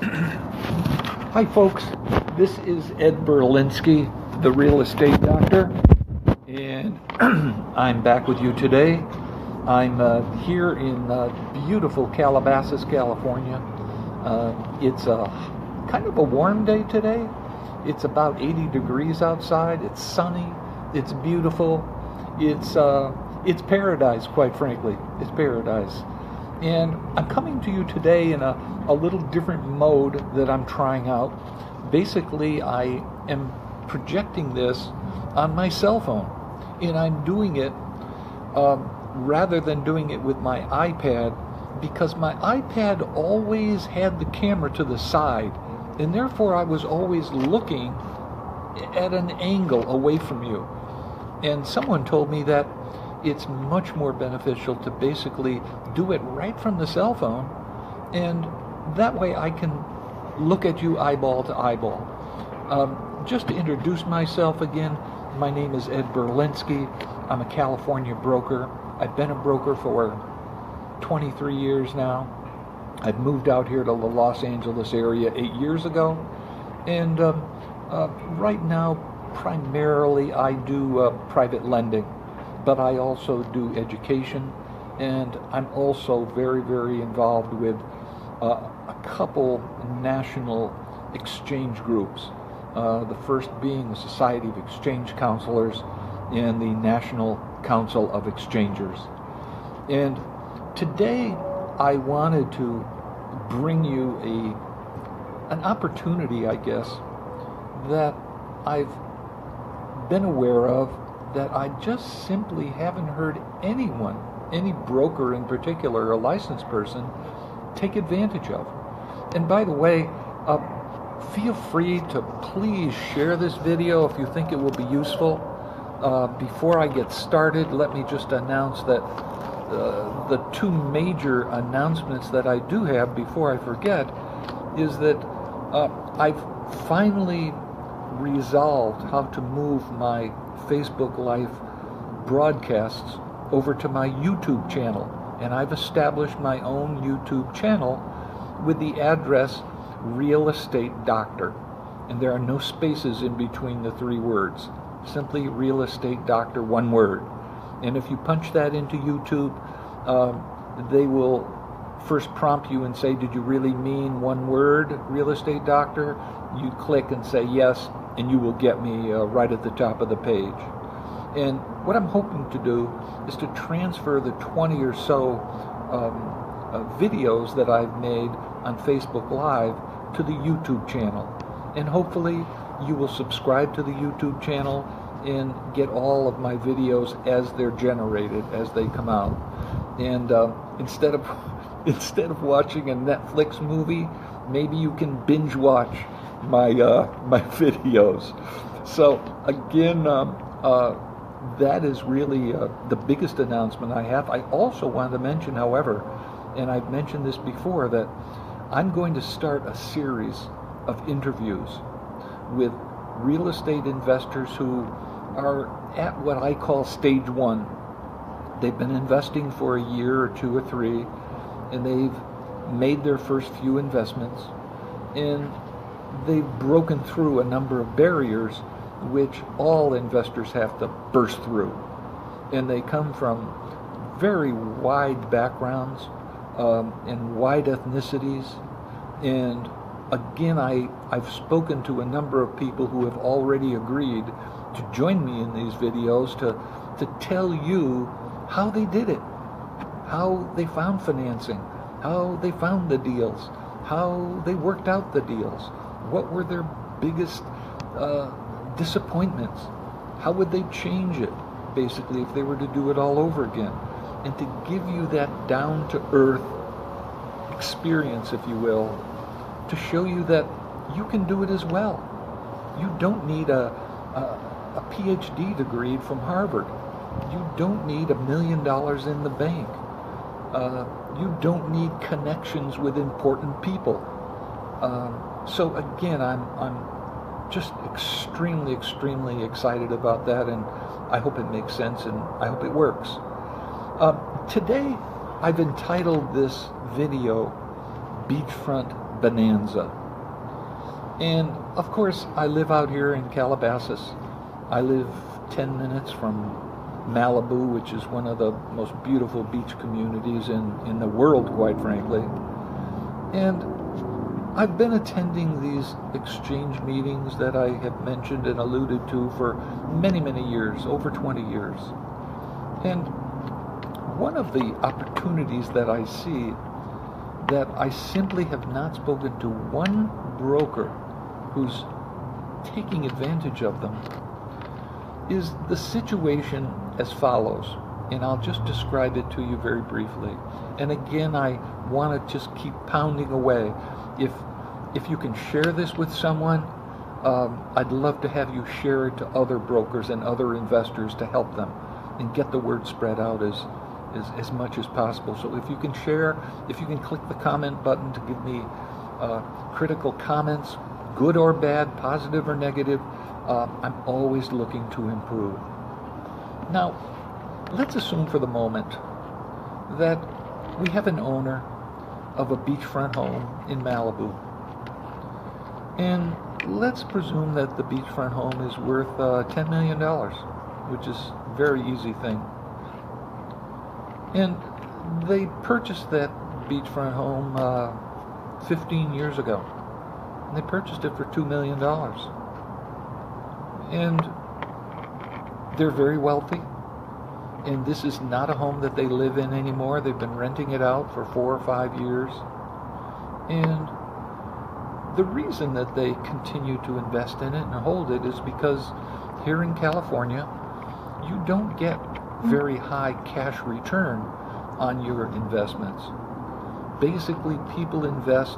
Hi folks, this is Ed Berlinski, the real estate doctor, and I'm back with you today. I'm here in beautiful Calabasas, California. It's kind of a warm day today. It's about 80 degrees outside. It's sunny. It's beautiful. It's paradise, quite frankly. It's paradise. And I'm coming to you today in a little different mode that I'm trying out. Basically, I am projecting this on my cell phone, and I'm doing it rather than doing it with my iPad, because my iPad always had the camera to the side, and therefore I was always looking at an angle away from you. And someone told me that it's much more beneficial to basically do it right from the cell phone, and that way I can look at you eyeball to eyeball. Just to introduce myself again, my name is Ed Berlinski. I'm a California broker. I've been a broker for 23 years now. I've moved out here to the Los Angeles area 8 years ago, and right now primarily I do private lending, but I also do education, and I'm also very, very involved with a couple national exchange groups. The first being the Society of Exchange Counselors and the National Council of Exchangers. And today I wanted to bring you an opportunity, I guess, that I've been aware of, that I just simply haven't heard anyone, any broker in particular, a licensed person, take advantage of. And by the way, feel free to please share this video if you think it will be useful. Before I get started, let me just announce that the two major announcements that I do have before I forget is that I've finally resolved how to move my Facebook Live broadcasts over to my YouTube channel, and I've established my own YouTube channel with the address Real Estate Doctor, and there are no spaces in between the three words, simply Real Estate Doctor, one word. And if you punch that into YouTube, they will first prompt you and say, did you really mean one word, Real Estate Doctor? You click and say yes, and you will get me right at the top of the page. And what I'm hoping to do is to transfer the 20 or so videos that I've made on Facebook Live to the YouTube channel. And hopefully you will subscribe to the YouTube channel and get all of my videos as they're generated, as they come out. And instead of watching a Netflix movie, maybe you can binge watch my videos. So again, that is really the biggest announcement I have. I also wanted to mention, however, and I've mentioned this before, that I'm going to start a series of interviews with real estate investors who are at what I call stage one. They've been investing for a year or two or three, and they've made their first few investments, and they've broken through a number of barriers which all investors have to burst through. And they come from very wide backgrounds and wide ethnicities. And again, I've spoken to a number of people who have already agreed to join me in these videos to tell you how they did it, how they found financing, how they found the deals, how they worked out the deals, what were their biggest disappointments, how would they change it, basically, if they were to do it all over again, and to give you that down-to-earth experience, if you will, to show you that you can do it as well. You don't need a PhD degree from Harvard. You don't need $1 million in the bank. You don't need connections with important people. So again, I'm just extremely, extremely excited about that, and I hope it makes sense, and I hope it works. Today, I've entitled this video Beachfront bonanza. And of course, I live out here in Calabasas. I live 10 minutes from Malibu, which is one of the most beautiful beach communities in the world, quite frankly. And I've been attending these exchange meetings that I have mentioned and alluded to for many, many years, over 20 years. And one of the opportunities that I see that I simply have not spoken to one broker who's taking advantage of them is the situation as follows, and I'll just describe it to you very briefly. And again, I want to just keep pounding away. If you can share this with someone, I'd love to have you share it to other brokers and other investors to help them and get the word spread out as much as possible. So if you can share, if you can click the comment button to give me critical comments, good or bad, positive or negative, I'm always looking to improve. Now, let's assume for the moment that we have an owner of a beachfront home in Malibu. And let's presume that the beachfront home is worth $10 million, which is a very easy thing. And they purchased that beachfront home 15 years ago. And they purchased it for $2 million. And they're very wealthy. And this is not a home that they live in anymore. They've been renting it out for 4 or 5 years. And the reason that they continue to invest in it and hold it is because here in California, you don't get very high cash return on your investments. Basically, people invest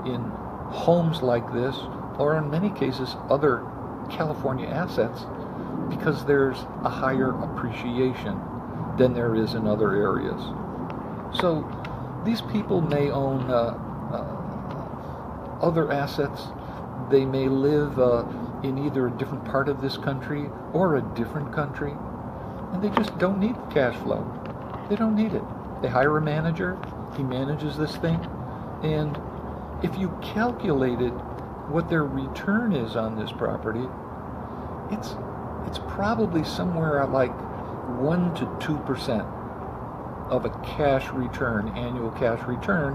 in homes like this, or in many cases other California assets, because there's a higher appreciation than there is in other areas. So these people may own other assets. They may live in either a different part of this country or a different country, and they just don't need cash flow. They don't need it. They hire a manager, he manages this thing, and if you calculated what their return is on this property, it's probably somewhere at like 1 to 2% of a cash return, annual cash return,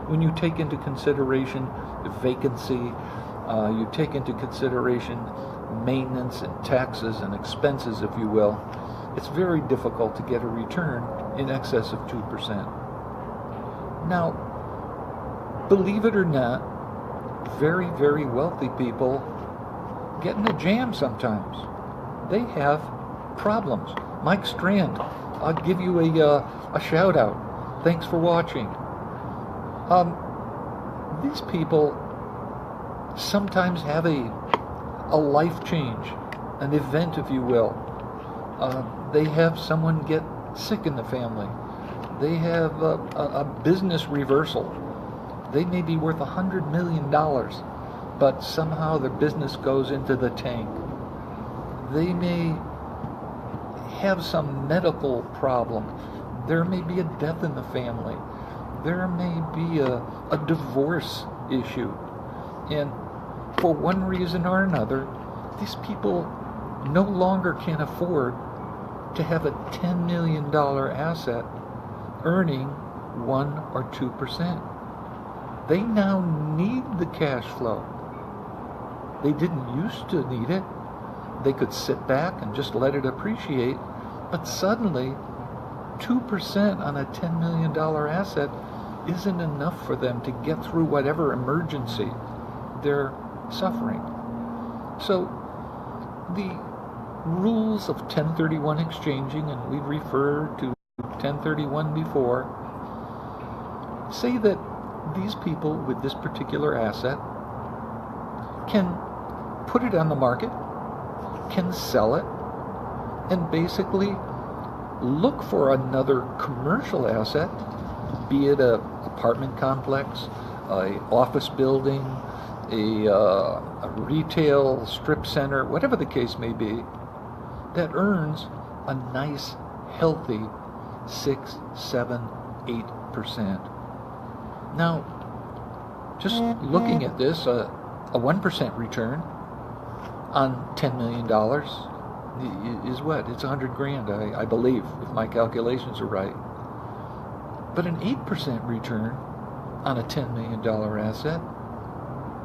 when you take into consideration vacancy, you take into consideration maintenance and taxes and expenses, if you will. It's very difficult to get a return in excess of 2%. Now, believe it or not, very, very wealthy people get in a jam sometimes. They have problems. Mike Strand, I'll give you a shout out. Thanks for watching. These people sometimes have a life change, an event, if you will. They have someone get sick in the family. They have a business reversal. They may be worth $100 million, but somehow their business goes into the tank. They may have some medical problem. There may be a death in the family. There may be a divorce issue. And for one reason or another, these people no longer can afford to have a $10 million asset earning 1 or 2%. They now need the cash flow. They didn't used to need it. They could sit back and just let it appreciate, but suddenly 2% on a $10 million asset isn't enough for them to get through whatever emergency they're suffering. So the rules of 1031 exchanging, and we've referred to 1031 before, say that these people with this particular asset can put it on the market, can sell it, and basically look for another commercial asset, be it a apartment complex, a office building, a retail strip center, whatever the case may be, that earns a nice, healthy 6, 7, 8%. Now, just looking at this, a 1% return on $10 million is what? It's 100 grand, I believe, if my calculations are right. But an 8% return on a $10 million asset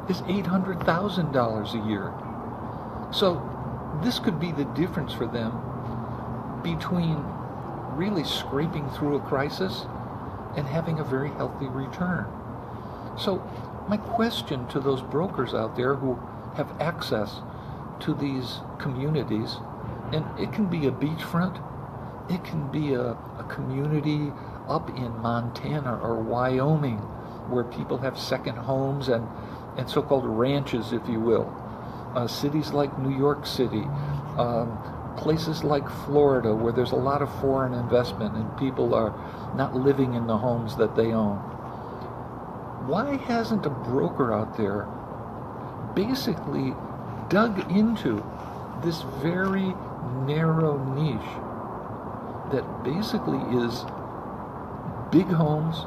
is $800,000 a year. So this could be the difference for them between really scraping through a crisis and having a very healthy return. So my question to those brokers out there who have access to these communities, and it can be a beachfront, it can be a community up in Montana or Wyoming where people have second homes and so-called ranches, if you will. Cities like New York City, places like Florida where there's a lot of foreign investment and people are not living in the homes that they own. Why hasn't a broker out there basically dug into this very narrow niche that basically is big homes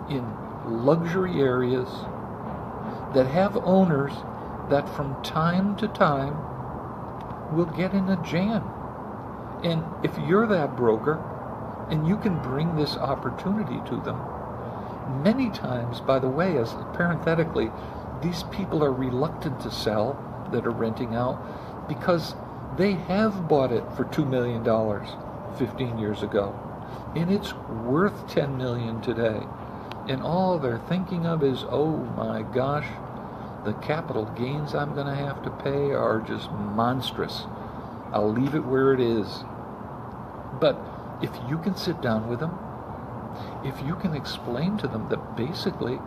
in luxury areas that have owners that from time to time will get in a jam? And if you're that broker and you can bring this opportunity to them, many times, by the way, as parenthetically, these people are reluctant to sell that are renting out because they have bought it for $2 million 15 years ago, and it's worth $10 million today. And all they're thinking of is, oh my gosh, the capital gains I'm going to have to pay are just monstrous. I'll leave it where it is. But if you can sit down with them, if you can explain to them that basically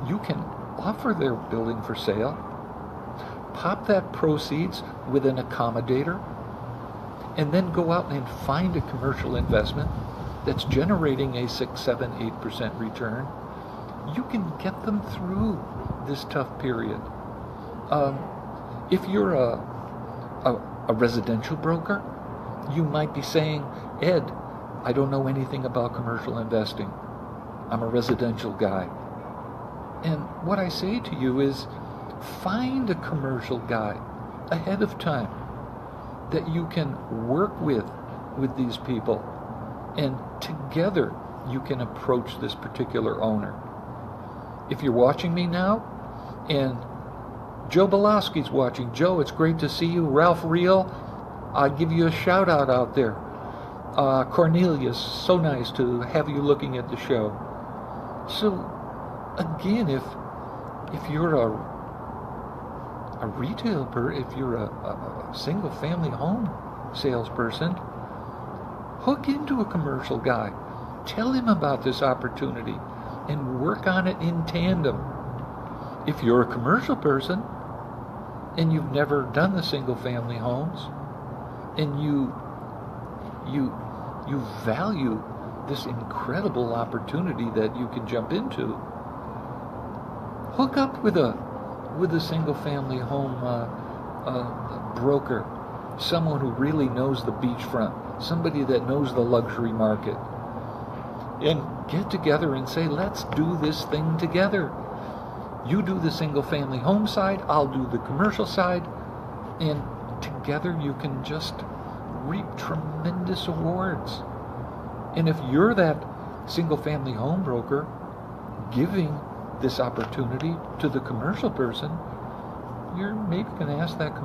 you can offer their building for sale, pop that proceeds with an accommodator, and then go out and find a commercial investment that's generating a 6, 7, 8% return, you can get them through this tough period. If you're a residential broker, you might be saying, Ed, I don't know anything about commercial investing. I'm a residential guy. And what I say to you is, find a commercial guy ahead of time that you can work with these people, and together you can approach this particular owner. If you're watching me now, and Joe Belowski's watching, Joe, it's great to see you. Ralph Reel, I'll give you a shout out there. Cornelius, so nice to have you looking at the show. So again, if you're a retailer, if you're a single family home salesperson, hook into a commercial guy. Tell him about this opportunity and work on it in tandem. If you're a commercial person and you've never done the single family homes and you value this incredible opportunity that you can jump into, hook up with a single family home broker, someone who really knows the beachfront, somebody that knows the luxury market, and get together and say, let's do this thing together. You do the single family home side, I'll do the commercial side, and together you can just reap tremendous awards. And if you're that single family home broker giving this opportunity to the commercial person, you're maybe going to ask that